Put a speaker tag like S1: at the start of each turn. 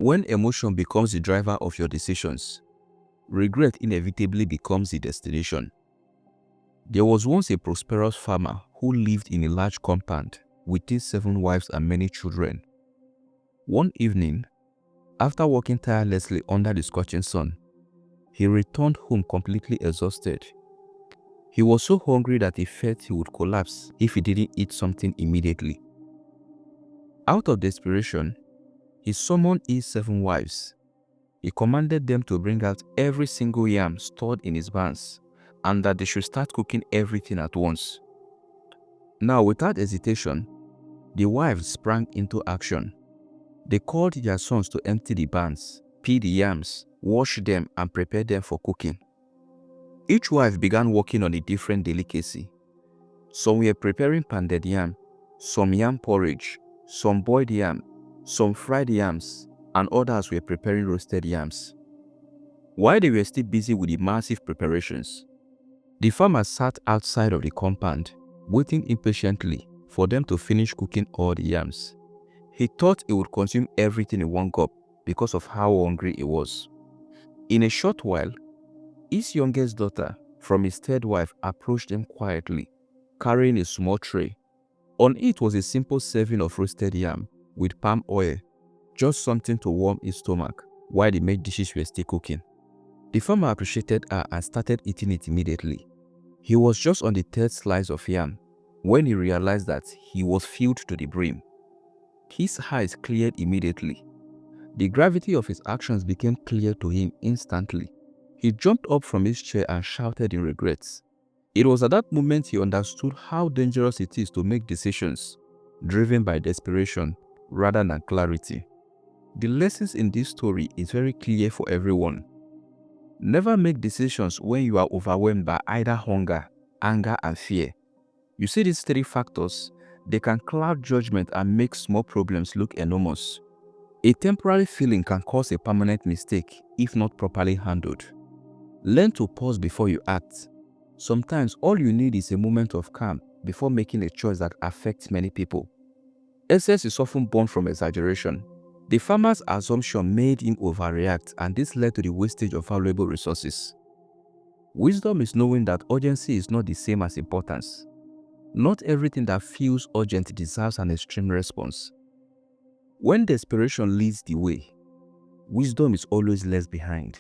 S1: When emotion becomes the driver of your decisions, regret inevitably becomes the destination. There was once a prosperous farmer who lived in a large compound with his 7 wives and many children. One evening, after working tirelessly under the scorching sun, he returned home completely exhausted. He was so hungry that he felt he would collapse if he didn't eat something immediately. Out of desperation, he summoned his 7 wives. He commanded them to bring out every single yam stored in his barns and that they should start cooking everything at once. Now, without hesitation, the wives sprang into action. They called their sons to empty the barns, peel the yams, wash them, and prepare them for cooking. Each wife began working on a different delicacy. Some were preparing pounded yam, some yam porridge, some boiled yam, some fried yams, and others were preparing roasted yams. While they were still busy with the massive preparations, the farmer sat outside of the compound, waiting impatiently for them to finish cooking all the yams. He thought he would consume everything in one gulp because of how hungry he was. In a short while, his youngest daughter from his third wife approached them quietly, carrying a small tray. On it was a simple serving of roasted yam with palm oil, just something to warm his stomach while the main dishes were still cooking. The farmer appreciated her and started eating it immediately. He was just on the third slice of yam when he realized that he was filled to the brim. His eyes cleared immediately. The gravity of his actions became clear to him instantly. He jumped up from his chair and shouted in regrets. It was at that moment he understood how dangerous it is to make decisions driven by desperation rather than clarity. The lessons in this story is very clear for everyone. Never make decisions when you are overwhelmed by either hunger, anger, and fear. You see these 3 factors, they can cloud judgment and make small problems look enormous. A temporary feeling can cause a permanent mistake if not properly handled. Learn to pause before you act. Sometimes all you need is a moment of calm before making a choice that affects many people. Excess is often born from exaggeration. The farmer's assumption made him overreact, and this led to the wastage of valuable resources. Wisdom is knowing that urgency is not the same as importance. Not everything that feels urgent deserves an extreme response. When desperation leads the way, wisdom is always left behind.